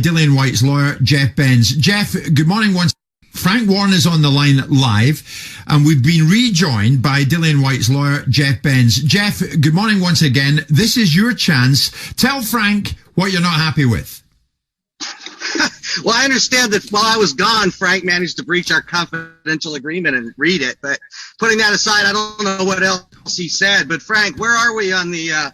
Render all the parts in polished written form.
Dillian Whyte's lawyer, Jeff Benz. Jeff, good morning once. Frank Warren is on the line live, and we've been rejoined by Dillian Whyte's lawyer, Jeff Benz. Jeff, good morning once again. This is your chance. Tell Frank what you're not happy with. Well, I understand that while I was gone, Frank managed to breach our confidential agreement and read it. But putting that aside, I don't know what else he said. But Frank, where are we on the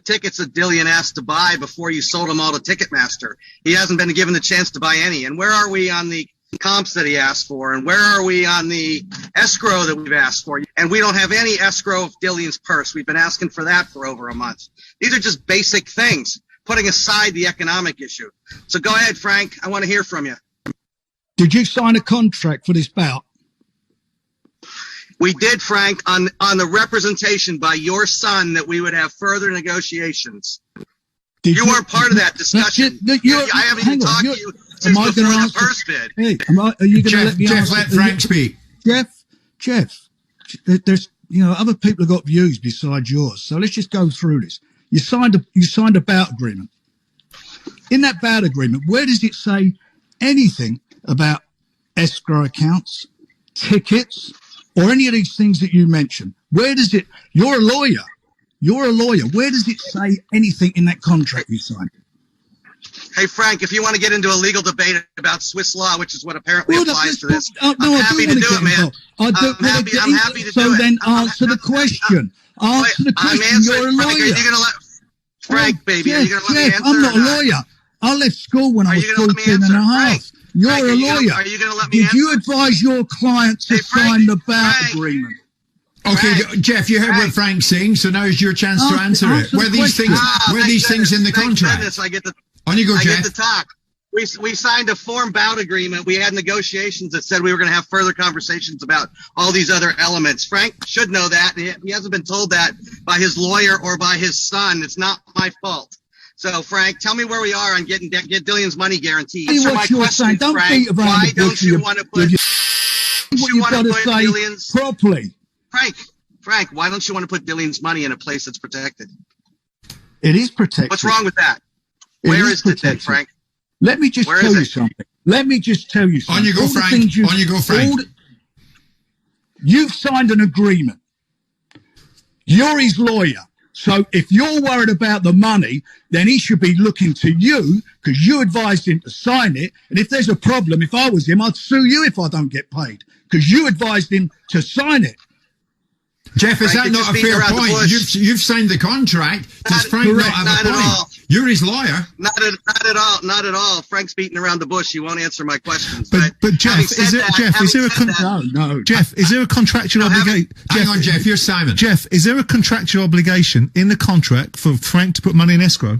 tickets that Dillian asked to buy before you sold them all to Ticketmaster? He hasn't been given the chance to buy any. And where are we on the comps that he asked for? And where are we on the escrow that we've asked for? And we don't have any escrow of Dillian's purse. We've been asking for that for over a month. These are just basic things, putting aside the economic issue. So go ahead, Frank. I want to hear from you. Did you sign a contract for this bout? We did, Frank, on the representation by your son that we would have further negotiations. You weren't part of that discussion. I haven't even talked to you since before the first bid. Hey, are you going to let me Jeff, answer? let Frank speak. Jeff, there's other people have got views besides yours. So let's just go through this. You signed a bout agreement. In that bout agreement, where does it say anything about escrow accounts, tickets, or any of these things that you mentioned? Where does it? You're a lawyer. Where does it say anything in that contract you signed? Hey, Frank, if you want to get into a legal debate about Swiss law, which is what apparently applies to this, I'm happy to do it, man. I'm happy to do it. So then answer the question. Answer the question. You're a lawyer. Frank, are you going to let Frank, baby, are you going to let me answer? I'm not a lawyer. I left school when I was 14 and a half. You're a lawyer. Are you going to let me answer? Did you advise your client to sign the bout agreement? Okay, Jeff, you heard what Frank's saying, so now is your chance to answer it. Were these things in the contract? On you go, Jeff. I get to talk. We signed a form bout agreement. We had negotiations that said we were going to have further conversations about all these other elements. Frank should know that. He hasn't been told that by his lawyer or by his son. It's not my fault. So, Frank, tell me where we are on get Dillian's money guarantee. Answer my question, Frank. Why don't you want to put Dillian's properly? Frank, why don't you want to put Dillian's money in a place that's protected? It is protected. What's wrong with that? Where is it then, Frank? Let me just tell you something. On you go, Frank. You've signed an agreement. You're his lawyer. So if you're worried about the money, then he should be looking to you because you advised him to sign it. And if there's a problem, if I was him, I'd sue you if I don't get paid because you advised him to sign it. Jeff, is that not a fair point? You've signed the contract. Does Frank not have a point? You're his lawyer. Not at all. Frank's beating around the bush. He won't answer my questions. But Jeff, is there a contractual obligation? Hang on, Jeff. You're Simon. Jeff, is there a contractual obligation in the contract for Frank to put money in escrow?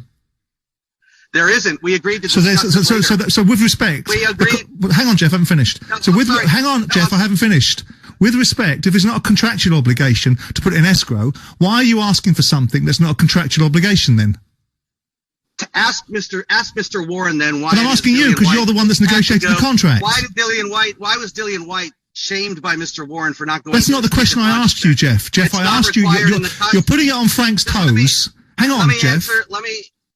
There isn't. We agreed to. So with respect, we agreed. Hang on, Jeff. I haven't finished. Hang on, Jeff. I haven't finished. With respect, if it's not a contractual obligation to put it in escrow, why are you asking for something that's not a contractual obligation then? To ask Mr. Warren then why. But I'm asking you because you're the one that's negotiated the contract. Why was Dillian Whyte shamed by Mr. Warren for not going? That's not the question I asked you, Jeff. Jeff, I asked you. You're putting it on Frank's toes. Hang on, Jeff.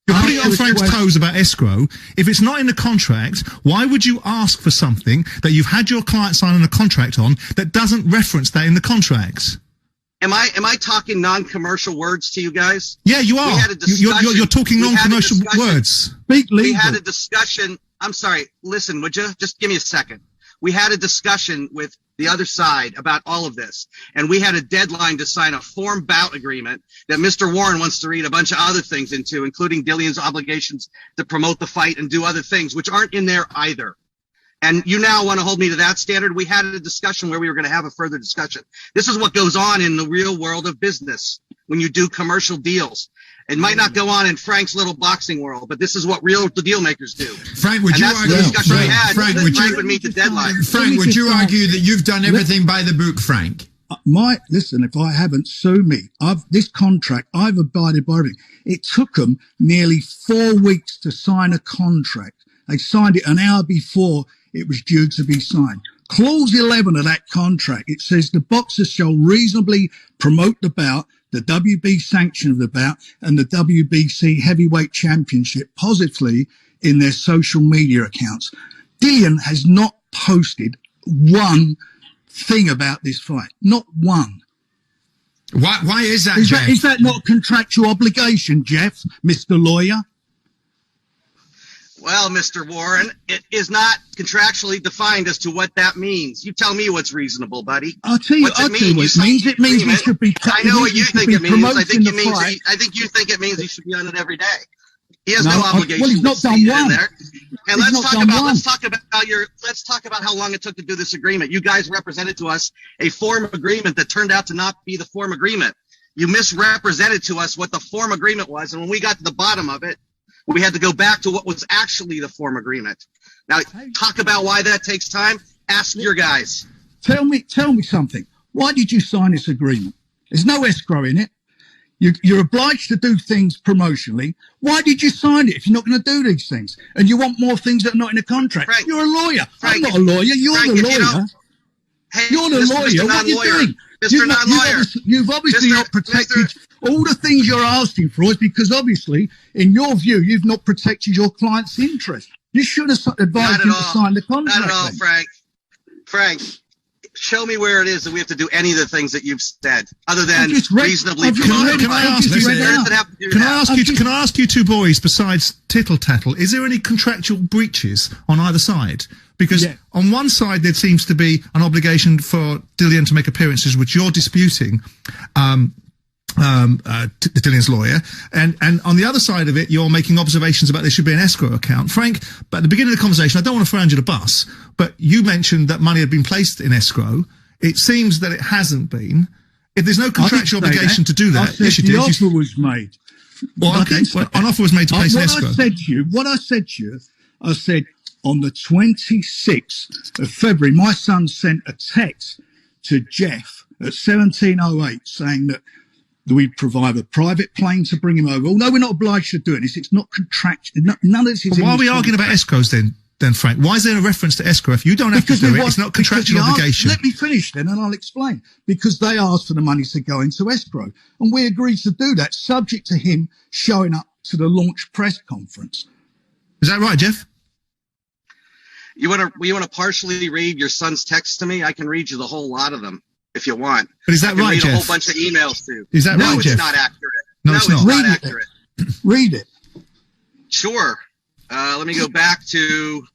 You're putting it on Frank's toes about escrow. If it's not in the contract, why would you ask for something that you've had your client sign a contract on that doesn't reference that in the contract? Am I talking non-commercial words to you guys? Yeah, you are. You're talking non-commercial words. We had a discussion. I'm sorry. Listen, would you just give me a second? We had a discussion with the other side about all of this, and we had a deadline to sign a form bout agreement that Mr. Warren wants to read a bunch of other things into, including Dillian's obligations to promote the fight and do other things, which aren't in there either. And you now want to hold me to that standard? We had a discussion where we were going to have a further discussion. This is what goes on in the real world of business when you do commercial deals. It might not go on in Frank's little boxing world, but this is what real deal makers do. Frank, would you argue? Frank would meet the deadline. Frank, would you argue that you've done everything by the book, Frank? Listen, if I haven't, sue me. This contract, I've abided by everything. It took them nearly 4 weeks to sign a contract. They signed it an hour before it was due to be signed. Clause 11 of that contract, it says the boxer shall reasonably promote the bout. the WB sanction of the bout and the WBC Heavyweight Championship positively in their social media accounts. Dillian has not posted one thing about this fight. Not one. Why is that, Jeff? Is that not a contractual obligation, Jeff, Mr. Lawyer? Well, Mr. Warren, it is not contractually defined as to what that means. You tell me what's reasonable, buddy. I'll tell you what it means. It means we should be. I know what you think it means. I think you think it means he should be on it every day. He has no obligation. Well, he's not done one. And let's talk about how long it took to do this agreement. You guys represented to us a form agreement that turned out to not be the form agreement. You misrepresented to us what the form agreement was, and when we got to the bottom of it, we had to go back to what was actually the form agreement. Now, talk about why that takes time. Ask your guys. Tell me something. Why did you sign this agreement? There's no escrow in it. You're obliged to do things promotionally. Why did you sign it if you're not going to do these things? And you want more things that are not in the contract? Frank, you're a lawyer. Frank, I'm not a lawyer. You're Frank, the lawyer. You're the lawyer. What are you doing? Mr. Non-lawyer. You've obviously not protected all the things you're asking for is because obviously, in your view, you've not protected your client's interest. You should have advised him to sign the contract. Not at all, Frank. Frank, show me where it is that we have to do any of the things that you've said, other than reasonably promoted. Can I ask you two boys, besides tittle tattle, is there any contractual breaches on either side? Because on one side there seems to be an obligation for Dillian to make appearances, which you're disputing, Dillian's lawyer, and on the other side of it, you're making observations about there should be an escrow account. Frank, but at the beginning of the conversation, I don't want to throw you under the bus, but you mentioned that money had been placed in escrow. It seems that it hasn't been. If there's no contractual obligation to do that, yes, you did. The offer was made. Well, okay, an offer was made to place an escrow. What I said to you, I said on the 26th of February, my son sent a text to Jeff at 17:08 saying that we'd provide a private plane to bring him over. Although we're not obliged to do it, it's not contractual. None of this is. Why are we arguing about escrows then, Frank? Why is there a reference to escrow? If you don't have to do it, it's not contractual obligation. Let me finish then, and I'll explain. Because they asked for the money to go into escrow, and we agreed to do that, subject to him showing up to the launch press conference. Is that right, Jeff? You want to partially read your son's text to me? I can read you the whole lot of them if you want. But is that right, Jeff? I can read a whole bunch of emails too. Is that right, Jeff? No, it's not accurate. No, it's not accurate. Read it. Sure. Let me go back to.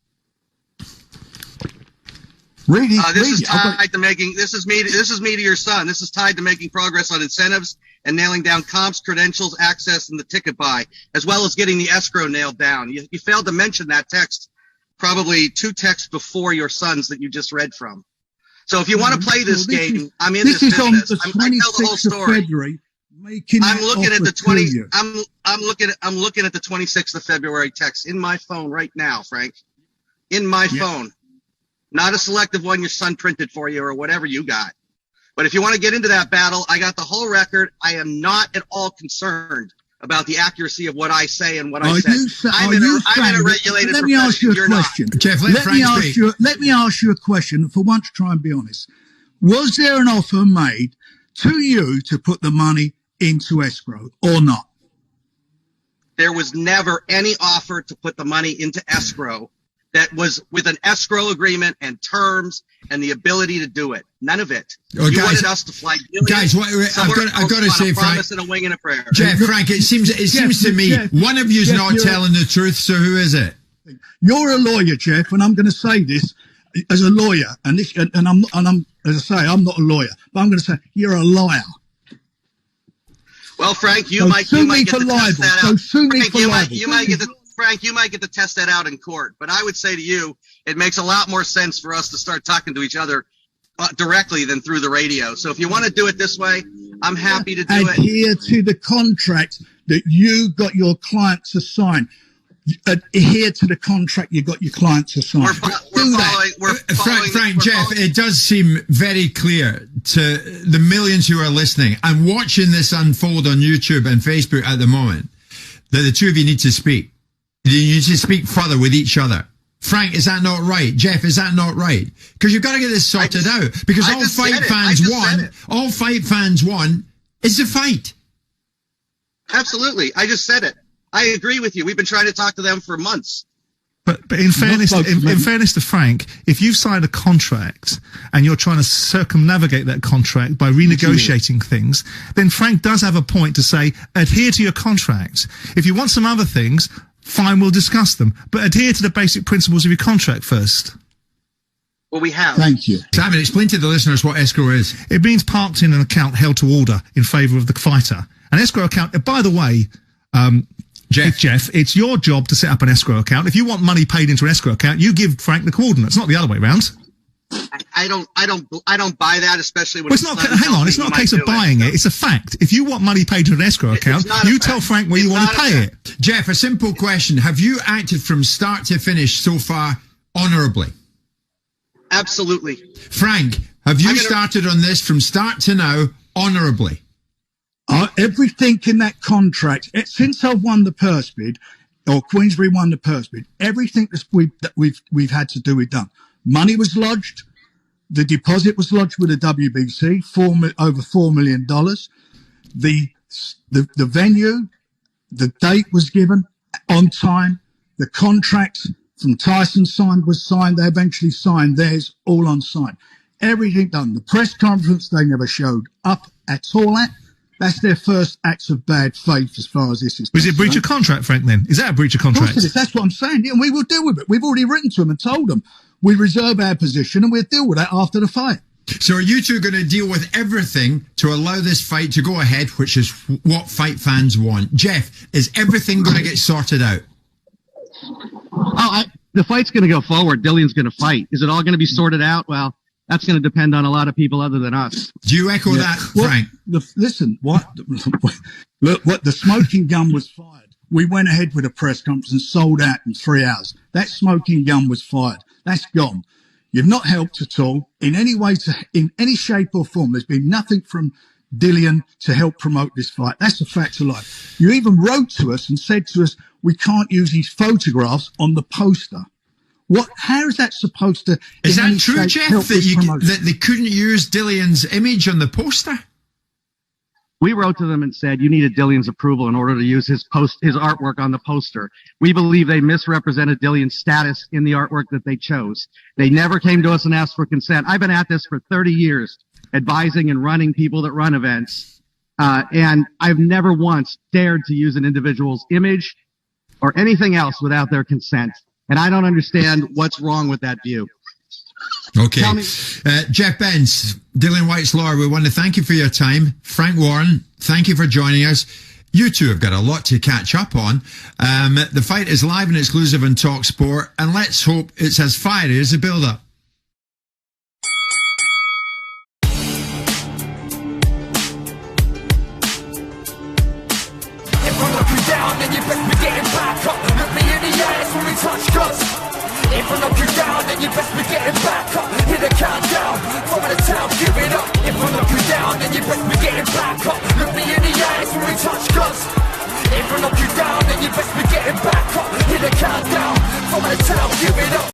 This is tied to making. This is me to your son. This is tied to making progress on incentives and nailing down comps, credentials, access, and the ticket buy, as well as getting the escrow nailed down. You failed to mention that text. Probably two texts before your son's that you just read from. So if you want to play this game, I'm in this business. This is on the 26th of February. I'm looking at the 20. I'm looking at the 26th of February text in my phone right now, Frank. In my phone, not a selective one your son printed for you or whatever you got. But if you want to get into that battle, I got the whole record. I am not at all concerned about the accuracy of what I say and what I said. I'm in a regulated profession. Let me ask you a question. Jeff, let me ask you a question. For once, try and be honest. Was there an offer made to you to put the money into escrow or not? There was never any offer to put the money into escrow that was with an escrow agreement and terms and the ability to do it. None of it. You wanted us to fly. Guys, I've got to say, Frank. And a wing and a prayer. Jeff, Frank, it seems to me one of you's not telling the truth. So who is it? You're a lawyer, Jeff, and I'm going to say this as a lawyer, and I'm as I say, I'm not a lawyer, but I'm going to say you're a liar. Well, Frank, you might get to test that out. Frank, you might get to test that out in court. But I would say to you, it makes a lot more sense for us to start talking to each other directly than through the radio. So if you want to do it this way, I'm happy to do it. Adhere to the contract that you got your client to sign. Adhere to the contract you got your client to sign. Frank, Jeff, it does seem very clear to the millions who are listening and watching this unfold on YouTube and Facebook at the moment that the two of you need to speak. You need to speak further with each other. Frank, is that not right? Jeff, is that not right? Because you've got to get this sorted out. Because all fight fans want is the fight. Absolutely. I just said it. I agree with you. We've been trying to talk to them for months. But in fairness, in fairness to Frank, if you've signed a contract and you're trying to circumnavigate that contract by renegotiating things, then Frank does have a point to say, adhere to your contract. If you want some other things, fine, we'll discuss them. But adhere to the basic principles of your contract first. Well, we have. Thank you. Simon, explain to the listeners what escrow is. It means parked in an account held to order in favour of the fighter. An escrow account, by the way, Jeff, it's your job to set up an escrow account. If you want money paid into an escrow account, you give Frank the coordinates, not the other way around. I don't buy that, especially when it's not. Hang on, it's not a case of buying it. It's a fact. If you want money paid to an escrow account, you tell Frank where you want to pay it. Jeff, a simple question: have you acted from start to finish so far honourably? Absolutely. Frank, have you started on this from start to now honourably? Everything in that contract, since I've won the purse bid, or Queensbury won the purse bid, everything that we've had to do, we've done. Money was lodged. The deposit was lodged with the WBC, over $4 million. The venue, the date was given on time. The contract from Tyson was signed. They eventually signed theirs, all on site. Everything done. The press conference, they never showed up at all at. That's their first acts of bad faith as far as this is concerned. Was it a breach of contract, Frank, then? Is that a breach of contract? Of course it is. That's what I'm saying. Yeah, and we will deal with it. We've already written to them and told them we reserve our position and we'll deal with that after the fight. So are you two going to deal with everything to allow this fight to go ahead, which is what fight fans want? Jeff, is everything going to get sorted out? The fight's going to go forward. Dillian's going to fight. Is it all going to be sorted out? Well, that's going to depend on a lot of people other than us. Do you echo that, Frank? Look, the smoking gun was fired. We went ahead with a press conference and sold out in 3 hours. That smoking gun was fired. That's gone. You've not helped at all in any way, in any shape or form. There's been nothing from Dillian to help promote this fight. That's a fact of life. You even wrote to us and said to us, we can't use these photographs on the poster. How is that supposed to? Is that true, Jeff? That they couldn't use Dillian's image on the poster? We wrote to them and said you needed Dillian's approval in order to use his artwork on the poster. We believe they misrepresented Dillian's status in the artwork that they chose. They never came to us and asked for consent. I've been at this for 30 years, advising and running people that run events, and I've never once dared to use an individual's image or anything else without their consent. And I don't understand what's wrong with that view. Okay. Jeff Benz, Dillian Whyte's lawyer, we want to thank you for your time. Frank Warren, thank you for joining us. You two have got a lot to catch up on. The fight is live and exclusive on TalkSport, and let's hope it's as fiery as the build-up. If I knock you down, then you best be getting back up. Hit the countdown, from the town, give it up. If I knock you down, then you best be getting back up. Look me in the eyes when we touch guns. If I knock you down, then you best be getting back up. Hit the countdown, from the town, give it up.